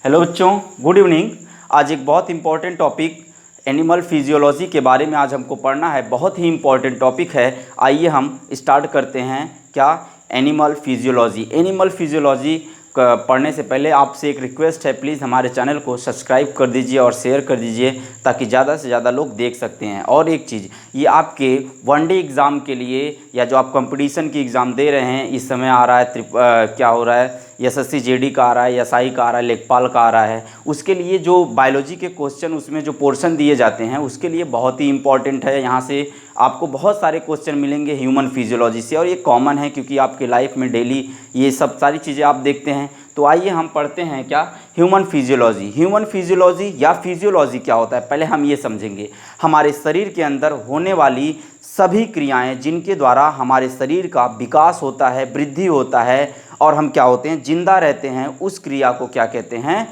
Hello बच्चों, good evening. आज एक बहुत इंपॉर्टेंट टॉपिक एनिमल फिजियोलॉजी के बारे में आज हमको पढ़ना है। बहुत ही इंपॉर्टेंट टॉपिक है। आइए हम स्टार्ट करते हैं। क्या? Animal physiology. एनिमल फिजियोलॉजी पढ़ने से पहले आपसे एक रिक्वेस्ट है, प्लीज़ हमारे चैनल को सब्सक्राइब कर दीजिए और शेयर कर दीजिए ताकि ज़्यादा से ज़्यादा लोग देख सकते हैं। और एक चीज़, ये आपके वनडे एग्ज़ाम के लिए या जो आप कंपटीशन की एग्ज़ाम दे रहे हैं, इस समय आ रहा है क्या हो रहा है, एसएससी जेडी का आ रहा है, एसआई का आ रहा है, लेखपाल का आ रहा है, उसके लिए जो बायोलॉजी के क्वेश्चन उसमें जो पोर्शन दिए जाते हैं उसके लिए बहुत ही इंपॉर्टेंट है। यहाँ से आपको बहुत सारे क्वेश्चन मिलेंगे ह्यूमन फिजियोलॉजी से, और ये कॉमन है क्योंकि आपके लाइफ में डेली ये सब सारी चीज़ें आप देखते हैं। तो आइए हम पढ़ते हैं क्या ह्यूमन फिजियोलॉजी। ह्यूमन फिजियोलॉजी या फिजियोलॉजी क्या होता है, पहले हम ये समझेंगे। हमारे शरीर के अंदर होने वाली सभी क्रियाएं जिनके द्वारा हमारे शरीर का विकास होता है, वृद्धि होता है और हम क्या होते हैं, जिंदा रहते हैं, उस क्रिया को क्या कहते हैं,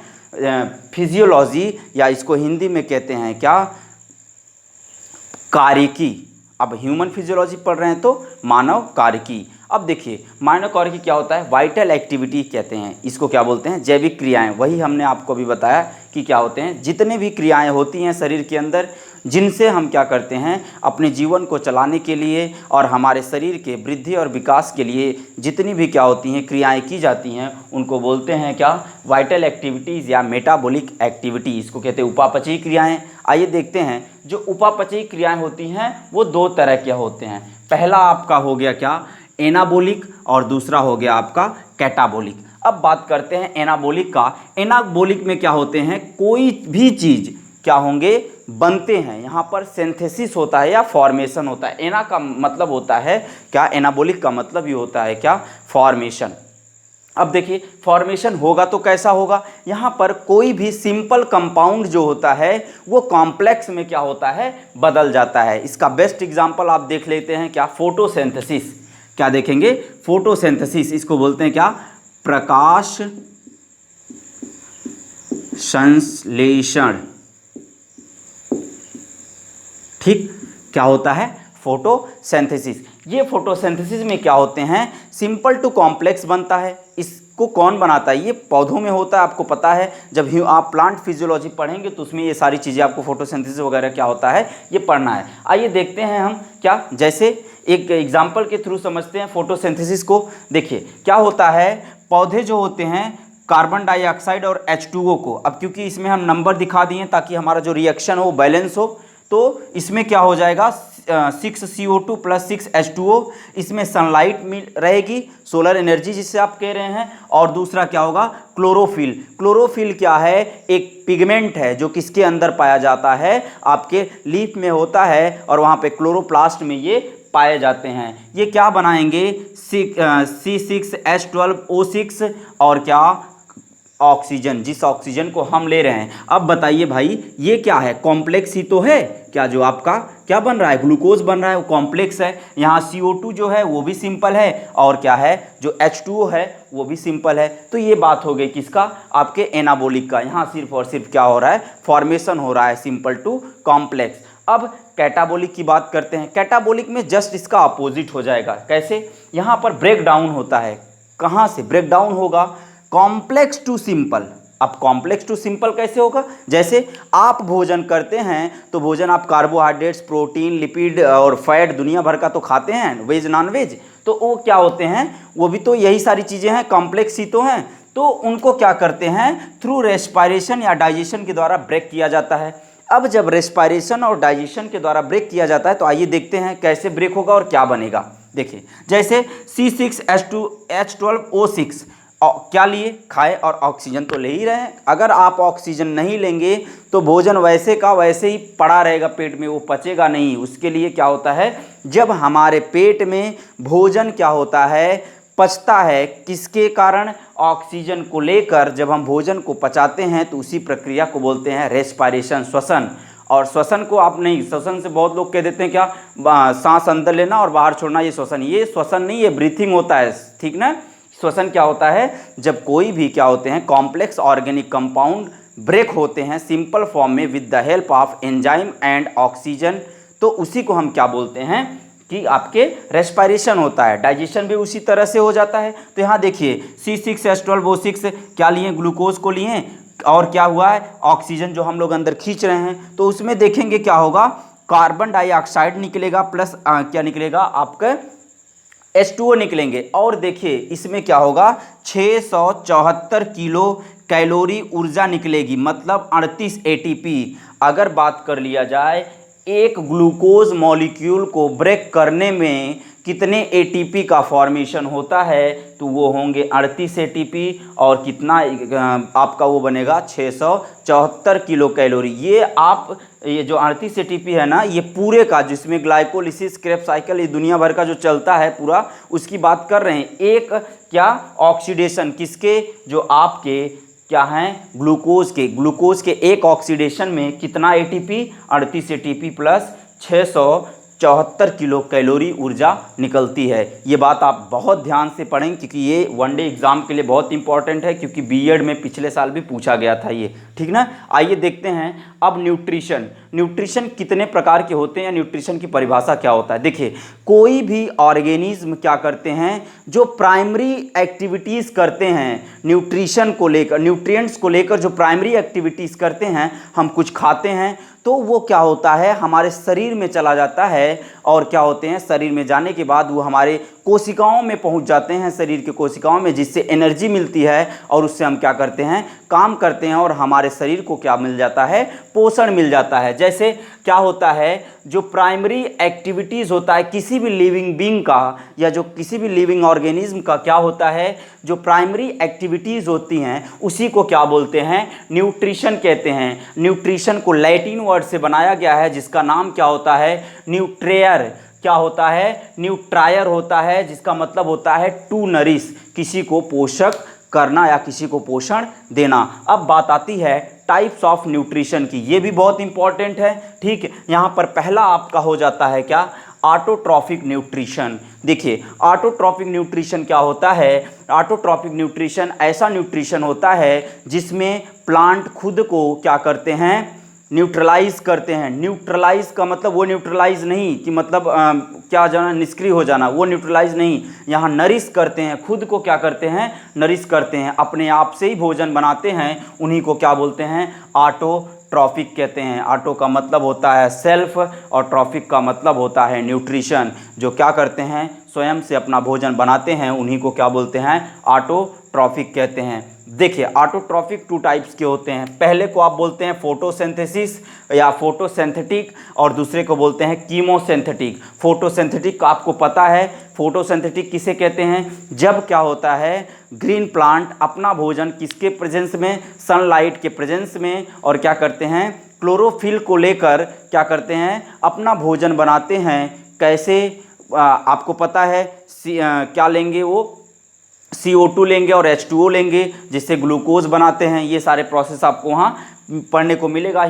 फिजियोलॉजी, या इसको हिंदी में कहते हैं क्या, कार्यकी। अब ह्यूमन फिजियोलॉजी पढ़ रहे हैं तो मानव कार्यकी। अब देखिए, मानव कार्यकी क्या होता है, वाइटल एक्टिविटी कहते हैं इसको। क्या बोलते हैं, जैविक क्रियाएं। वही हमने आपको अभी बताया कि क्या होते हैं, जितने भी क्रियाएं होती हैं शरीर के अंदर जिनसे हम क्या करते हैं, अपने जीवन को चलाने के लिए और हमारे शरीर के वृद्धि और विकास के लिए जितनी भी क्या होती हैं क्रियाएं की जाती हैं, उनको बोलते हैं क्या, वाइटल एक्टिविटीज़ या मेटाबॉलिक एक्टिविटी। इसको कहते हैं उपापचयी क्रियाएं। आइए देखते हैं, जो उपापचयी क्रियाएं होती हैं वो दो तरह के होते हैं। पहला आपका हो गया क्या, एनाबोलिक, और दूसरा हो गया आपका कैटाबोलिक। अब बात करते हैं एनाबोलिक का। एनाबोलिक में क्या होते हैं, कोई भी चीज़ क्या होंगे, बनते हैं। यहाँ पर सिंथेसिस होता है या फॉर्मेशन होता है। एना का मतलब होता है क्या, एनाबोलिक का मतलब ये होता है क्या, फॉर्मेशन। अब देखिए, फॉर्मेशन होगा तो कैसा होगा, यहाँ पर कोई भी सिंपल कंपाउंड जो होता है वो कॉम्प्लेक्स में क्या होता है, बदल जाता है। इसका बेस्ट एग्जांपल आप देख लेते हैं क्या, फोटोसिंथेसिस। क्या देखेंगे, फोटोसिंथेसिस। इसको बोलते हैं क्या, प्रकाश संश्लेषण। ठीक, क्या होता है, फोटोसिंथेसिस। ये फोटोसिंथेसिस में क्या होते हैं, सिंपल टू कॉम्प्लेक्स बनता है। इसको कौन बनाता है, ये पौधों में होता है, आपको पता है। जब आप प्लांट फिजियोलॉजी पढ़ेंगे तो उसमें ये सारी चीज़ें आपको फोटोसिंथेसिस वगैरह क्या होता है ये पढ़ना है। आइए देखते हैं हम क्या, जैसे एक एग्जाम्पल के थ्रू समझते हैं फोटोसिंथेसिस को। देखिए क्या होता है, पौधे जो होते हैं कार्बन डाइऑक्साइड और H2O को, अब क्योंकि इसमें हम नंबर दिखा दिए ताकि हमारा जो रिएक्शन हो बैलेंस हो, तो इसमें क्या हो जाएगा, 6CO2 + 6H2O। इसमें सनलाइट मिल रहेगी, सोलर एनर्जी जिससे आप कह रहे हैं। और दूसरा क्या होगा, क्लोरोफिल। क्लोरोफिल क्या है, एक पिगमेंट है जो किसके अंदर पाया जाता है, आपके लीफ में होता है, और वहाँ पे क्लोरोप्लास्ट में ये पाए जाते हैं। ये क्या बनाएंगे, C6H12O6 और क्या, ऑक्सीजन, जिस ऑक्सीजन को हम ले रहे हैं। अब बताइए भाई, ये क्या है, कॉम्प्लेक्स ही तो है क्या, जो आपका क्या बन रहा है, ग्लूकोज बन रहा है, वो कॉम्प्लेक्स है। यहाँ CO2 जो है वो भी सिंपल है, और क्या है, जो H2O है वो भी सिंपल है। तो ये बात हो गई किसका, आपके एनाबोलिक का। यहाँ सिर्फ और सिर्फ क्या हो रहा है, फॉर्मेशन हो रहा है, सिंपल टू कॉम्प्लेक्स। अब कैटाबोलिक की बात करते हैं। कैटाबोलिक में जस्ट इसका अपोजिट हो जाएगा। कैसे, यहाँ पर ब्रेक डाउन होता है। कहाँ से ब्रेक डाउन होगा, कॉम्प्लेक्स टू सिंपल। अब कॉम्प्लेक्स टू सिंपल कैसे होगा, जैसे आप भोजन करते हैं तो भोजन आप कार्बोहाइड्रेट्स, प्रोटीन, लिपिड और फैट दुनिया भर का तो खाते हैं, वेज नॉन वेज। तो वो क्या होते हैं, वो भी तो यही सारी चीज़ें हैं, कॉम्प्लेक्स ही तो हैं। तो उनको क्या करते हैं, थ्रू रेस्पायरेशन या डाइजेशन के द्वारा ब्रेक किया जाता है। अब जब रेस्पायरेशन और डाइजेशन के द्वारा ब्रेक किया जाता है तो आइए देखते हैं कैसे ब्रेक होगा और क्या बनेगा। देखिए, जैसे C6H12O6 क्या लिए, खाए और ऑक्सीजन तो ले ही रहे हैं। अगर आप ऑक्सीजन नहीं लेंगे तो भोजन वैसे का वैसे ही पड़ा रहेगा पेट में, वो पचेगा नहीं। उसके लिए क्या होता है, जब हमारे पेट में भोजन क्या होता है, पचता है, किसके कारण, ऑक्सीजन को लेकर जब हम भोजन को पचाते हैं तो उसी प्रक्रिया को बोलते हैं रेस्पायरेशन, श्वसन। और श्वसन को आप नहीं, श्वसन से बहुत लोग कह देते हैं क्या, सांस अंदर लेना और बाहर छोड़ना, ये श्वसन। ये श्वसन नहीं, ये ब्रीथिंग होता है, ठीक ना। श्वसन क्या होता है, जब कोई भी क्या होते हैं कॉम्प्लेक्स ऑर्गेनिक कंपाउंड ब्रेक होते हैं सिंपल फॉर्म में with the help of enzyme and oxygen, तो उसी को हम क्या बोलते हैं कि आपके रेस्पायरेशन होता है। डाइजेशन भी उसी तरह से हो जाता है। तो यहाँ देखिए C6H12O6 क्या लिए, ग्लूकोज को लिए, और क्या हुआ है, ऑक्सीजन जो हम लोग अंदर खींच रहे हैं, तो उसमें देखेंगे क्या होगा, कार्बन डाइऑक्साइड निकलेगा प्लस क्या निकलेगा आपका H2O निकलेंगे। और देखिए इसमें क्या होगा, 674 किलो कैलोरी ऊर्जा निकलेगी, मतलब 38 ATP। अगर बात कर लिया जाए एक ग्लूकोज मॉलिक्यूल को ब्रेक करने में कितने ATP का फॉर्मेशन होता है, तो वो होंगे 38 ATP। और कितना आपका वो बनेगा 674 किलो कैलोरी। ये जो 38 ATP है ना, ये पूरे का जिसमें ग्लाइकोलिसिस क्रेब्स साइकिल ये दुनिया भर का जो चलता है पूरा, उसकी बात कर रहे हैं। एक क्या ऑक्सीडेशन किसके, जो आपके क्या हैं ग्लूकोज के एक ऑक्सीडेशन में कितना ATP, 38 ATP plus 674 kilo calorie ऊर्जा निकलती है। ये बात आप बहुत ध्यान से पढ़ें क्योंकि ये वनडे एग्जाम के लिए बहुत इंपॉर्टेंट है, क्योंकि बीएड में पिछले साल भी पूछा गया था ये, ठीक ना। आइए देखते हैं अब न्यूट्रिशन कितने प्रकार के होते हैं, न्यूट्रिशन की परिभाषा क्या होता है। देखिए कोई भी ऑर्गेनिज्म क्या करते हैं, जो प्राइमरी एक्टिविटीज़ करते हैं न्यूट्रिशन को लेकर, न्यूट्रिएंट्स को लेकर जो प्राइमरी एक्टिविटीज़ करते हैं, हम कुछ खाते हैं तो वो क्या होता है हमारे शरीर में चला जाता है, और क्या होते हैं शरीर में जाने के बाद वो हमारे कोशिकाओं में पहुंच जाते हैं, शरीर के कोशिकाओं में, जिससे एनर्जी मिलती है और उससे हम क्या करते हैं, काम करते हैं, और हमारे शरीर को क्या मिल जाता है, पोषण मिल जाता है। जैसे क्या होता है, जो प्राइमरी एक्टिविटीज़ होता है किसी भी लिविंग बीइंग का या जो किसी भी लिविंग ऑर्गेनिज्म का, क्या होता है, जो प्राइमरी एक्टिविटीज़ होती हैं उसी को क्या बोलते हैं, न्यूट्रिशन कहते हैं। न्यूट्रिशन को लैटिन वर्ड से बनाया गया है, जिसका नाम क्या होता है, न्यूट्रेयर। क्या होता है, न्यूट्रायर होता है, जिसका मतलब होता है टू नरिश, किसी को पोषक करना या किसी को पोषण देना। अब बात आती है टाइप्स ऑफ न्यूट्रिशन की, ये भी बहुत इंपॉर्टेंट है, ठीक है। यहाँ पर पहला आपका हो जाता है क्या, ऑटोट्रॉफिक न्यूट्रिशन। देखिए ऑटोट्रॉफिक न्यूट्रिशन क्या होता है, ऑटोट्रॉफिक न्यूट्रिशन ऐसा न्यूट्रिशन होता है जिसमें प्लांट खुद को क्या करते हैं, न्यूट्रलाइज करते हैं। न्यूट्रलाइज का मतलब वो न्यूट्रलाइज नहीं कि मतलब क्या जाना निष्क्रिय हो जाना, वो न्यूट्रलाइज नहीं, यहाँ नरिश करते हैं, खुद को क्या करते हैं, नरिश करते हैं, अपने आप से ही भोजन बनाते हैं, उन्हीं को क्या बोलते हैं, ऑटोट्रॉफिक कहते हैं। ऑटो का मतलब होता है सेल्फ और ट्रॉफिक का मतलब होता है न्यूट्रिशन। जो क्या करते हैं, स्वयं से अपना भोजन बनाते हैं, उन्हीं को क्या बोलते हैं, ऑटोट्रॉफिक कहते हैं। देखिए ऑटोट्रॉफिक टू टाइप्स के होते हैं, पहले को आप बोलते हैं फोटोसिंथेसिस या फोटोसिंथेटिक, और दूसरे को बोलते हैं कीमोसिंथेटिक। फोटोसिंथेटिक का आपको पता है, फोटोसिंथेटिक किसे कहते हैं, जब क्या होता है ग्रीन प्लांट अपना भोजन किसके प्रेजेंस में, सनलाइट के प्रेजेंस में, और क्या करते हैं, क्लोरोफिल को लेकर क्या करते हैं, अपना भोजन बनाते हैं। कैसे, आपको पता है क्या लेंगे, वो CO2 लेंगे और H2O लेंगे, जिससे ग्लूकोज बनाते हैं। ये सारे प्रोसेस आपको वहाँ पढ़ने को मिलेगा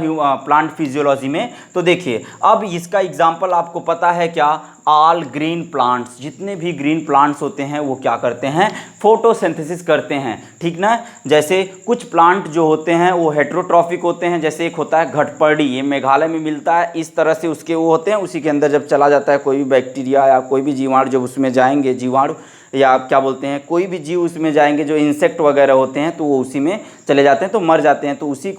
प्लांट फिजियोलॉजी में। तो देखिए अब इसका एग्जांपल आपको पता है क्या, ऑल ग्रीन प्लांट्स, जितने भी ग्रीन प्लांट्स होते हैं वो क्या करते हैं, फोटोसिंथेसिस करते हैं, ठीक ना। जैसे कुछ प्लांट जो होते हैं वो हेट्रोट्रॉफिक होते हैं, जैसे एक होता है घटपर्डी, ये मेघालय में मिलता है, इस तरह से उसके वो होते हैं, उसी के अंदर जब चला जाता है कोई भी बैक्टीरिया या कोई भी जीवाणु, जब उसमें जाएंगे, जीवाणु या क्या बोलते हैं, कोई भी जीव उसमें जाएंगे, जो इंसेक्ट वगैरह होते हैं, तो वो उसी में चले जाते हैं तो मर जाते हैं। तो उसी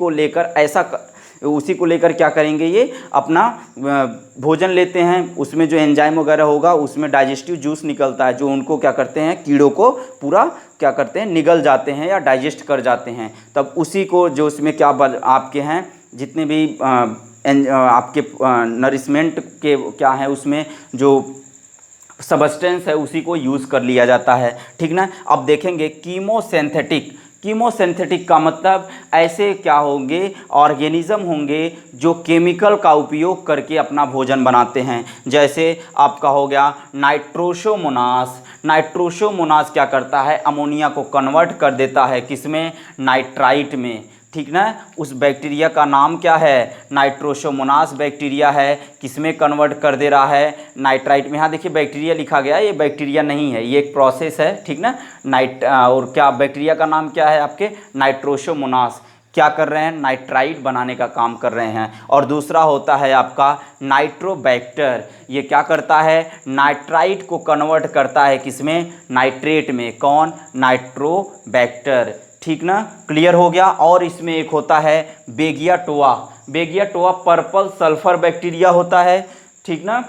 को लेकर क्या करेंगे, ये अपना भोजन लेते हैं, उसमें जो एंजाइम वगैरह होगा उसमें डाइजेस्टिव जूस निकलता है, जो उनको क्या करते हैं, कीड़ों को पूरा क्या करते हैं, निगल जाते हैं या डाइजेस्ट कर जाते हैं। तब उसी को जो उसमें क्या आपके हैं, जितने भी आपके नरिशमेंट के क्या है, उसमें जो सबस्टेंस है उसी को यूज़ कर लिया जाता है, ठीक ना। अब देखेंगे कीमोसिंथेटिक का मतलब ऐसे क्या होंगे, ऑर्गेनिज्म होंगे जो केमिकल का उपयोग करके अपना भोजन बनाते हैं। जैसे आपका हो गया नाइट्रोसोमोनास क्या करता है, अमोनिया को कन्वर्ट कर देता है किसमें, नाइट्राइट में, ठीक ना। उस बैक्टीरिया का नाम क्या है, नाइट्रोसोमोनास बैक्टीरिया है, किसमें कन्वर्ट कर दे रहा है, नाइट्राइट में। यहाँ देखिए बैक्टीरिया लिखा गया है, ये बैक्टीरिया नहीं है, ये एक प्रोसेस है, ठीक ना। और क्या बैक्टीरिया का नाम क्या है आपके, नाइट्रोसोमोनास, क्या कर रहे हैं, नाइट्राइट बनाने का काम कर रहे हैं। और दूसरा होता है आपका नाइट्रोबैक्टर, ये क्या करता है, नाइट्राइट को कन्वर्ट करता है किसमें, नाइट्रेट में, कौन, नाइट्रोबैक्टर, ठीक ना, क्लियर हो गया। और इसमें एक होता है बेगिया टोआ, बेगिया टोआ पर्पल सल्फर बैक्टीरिया होता है, ठीक ना,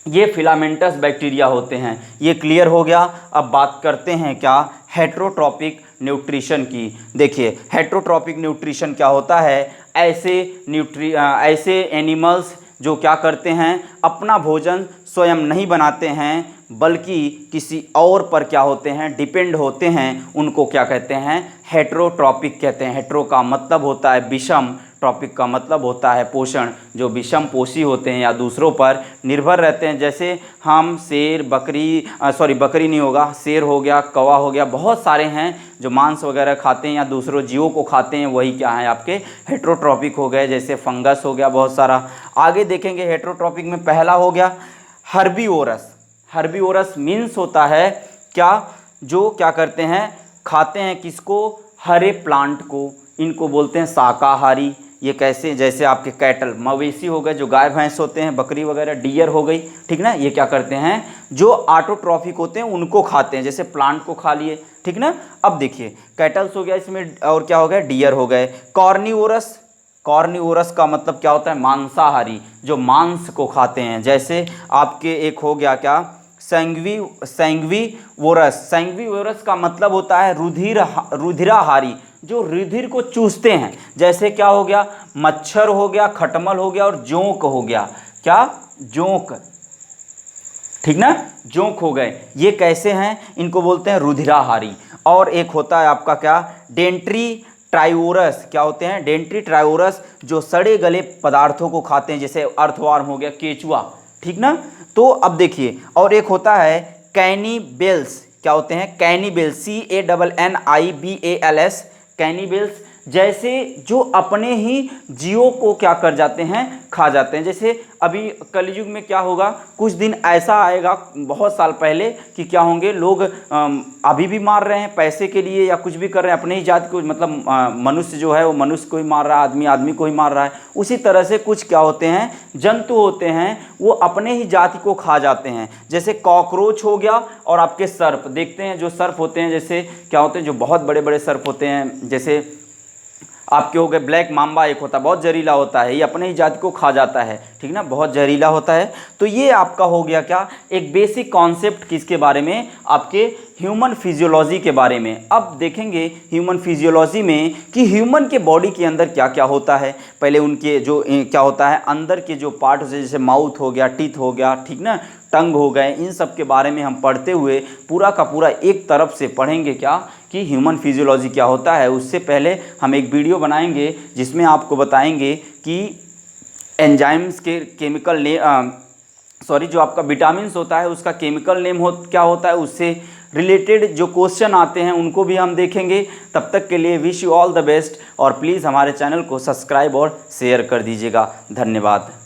ये फिलामेंटस बैक्टीरिया होते हैं, ये क्लियर हो गया। अब बात करते हैं क्या, हेट्रोट्रॉपिक न्यूट्रिशन की। देखिए हेट्रोट्रॉपिक न्यूट्रिशन क्या होता है, ऐसे एनिमल्स जो क्या करते हैं, अपना भोजन स्वयं नहीं बनाते हैं बल्कि किसी और पर क्या होते हैं, डिपेंड होते हैं, उनको क्या कहते हैं, हेट्रोट्रॉपिक कहते हैं। हेट्रो का मतलब होता है विषम, ट्रॉपिक का मतलब होता है पोषण, जो विषम पोषी होते हैं या दूसरों पर निर्भर रहते हैं। जैसे हम शेर, बकरी, बकरी नहीं होगा, शेर हो गया, कौवा हो गया, बहुत सारे हैं जो मांस वगैरह खाते हैं या दूसरों जीवों को खाते हैं, वही क्या है आपके हेट्रोट्रॉपिक हो गए। जैसे फंगस हो गया, बहुत सारा। आगे देखेंगे हेट्रोट्रॉपिक में पहला हो गया हर्बीवोरस। हर्बीवोरस मीन्स होता है क्या, जो क्या करते हैं, खाते हैं किसको, हरे प्लांट को, इनको बोलते हैं शाकाहारी। ये कैसे, जैसे आपके कैटल, मवेशी हो गए, जो गाय भैंस होते हैं, बकरी वगैरह, डियर हो गई, ठीक ना, ये क्या करते हैं, जो ऑटोट्रॉफिक होते हैं उनको खाते हैं, जैसे प्लांट को खा लिए, ठीक ना। अब देखिए कैटल्स हो गया इसमें, और क्या हो गया, डियर हो गए। कॉर्निवोरस, कॉर्निवोरस का मतलब क्या होता है, मांसाहारी, जो मांस को खाते हैं। जैसे आपके एक हो गया क्या, सैंग्विवोरस। सैंग्विवोरस का मतलब होता है रुधिराहारी, जो रुधिर को चूसते हैं। जैसे क्या हो गया, मच्छर हो गया, खटमल हो गया और जोंक हो गया। क्या, जोंक, ठीक ना, जोंक हो गए, ये कैसे हैं, इनको बोलते हैं रुधिराहारी। और एक होता है आपका क्या, डेंट्री ट्राइओरस। क्या होते हैं, डेंट्री ट्राइओरस, जो सड़े गले पदार्थों को खाते हैं, जैसे अर्थवर्म हो गया, केचुआ, ठीक ना। तो अब देखिए, और एक होता है कैनिबेल्स। क्या होते हैं, कैनिबेल्स, CANNIBALS, कैनिबेल्स, जैसे जो अपने ही जीवों को क्या कर जाते हैं, खा जाते हैं। जैसे अभी कलयुग में क्या होगा, कुछ दिन ऐसा आएगा, बहुत साल पहले, कि क्या होंगे लोग अभी भी मार रहे हैं पैसे के लिए या कुछ भी कर रहे हैं अपने ही जाति को, मतलब मनुष्य जो है वो मनुष्य को ही मार रहा है, आदमी आदमी को ही मार रहा है। उसी तरह से कुछ क्या होते हैं, जंतु होते हैं, वो अपने ही जाति को खा जाते हैं। जैसे कॉकरोच हो गया, और आपके सर्प, देखते हैं जो सर्प होते हैं, जैसे क्या होते हैं, जो बहुत बड़े बड़े सर्प होते हैं, जैसे आपके हो गए ब्लैक माम्बा, एक होता है बहुत जहरीला होता है, ये अपने ही जाति को खा जाता है, ठीक ना, बहुत जहरीला होता है। तो ये आपका हो गया क्या, एक बेसिक कॉन्सेप्ट किसके बारे में, आपके ह्यूमन फिजियोलॉजी के बारे में। अब देखेंगे ह्यूमन फिजियोलॉजी में कि ह्यूमन के बॉडी के अंदर क्या क्या होता है। पहले उनके जो क्या होता है, अंदर के जो पार्ट होते हैं, जैसे माउथ हो गया, टीथ हो गया, ठीक ना, टंग हो गए, इन सब के बारे में हम पढ़ते हुए पूरा का पूरा एक तरफ से पढ़ेंगे क्या, कि ह्यूमन फिजियोलॉजी क्या होता है। उससे पहले हम एक वीडियो बनाएंगे जिसमें आपको बताएंगे कि एंजाइम्स के केमिकल जो आपका विटामिन्स होता है उसका केमिकल नेम क्या होता है, उससे रिलेटेड जो क्वेश्चन आते हैं उनको भी हम देखेंगे। तब तक के लिए wish you all the best, और प्लीज़ हमारे चैनल को सब्सक्राइब और शेयर कर दीजिएगा। धन्यवाद।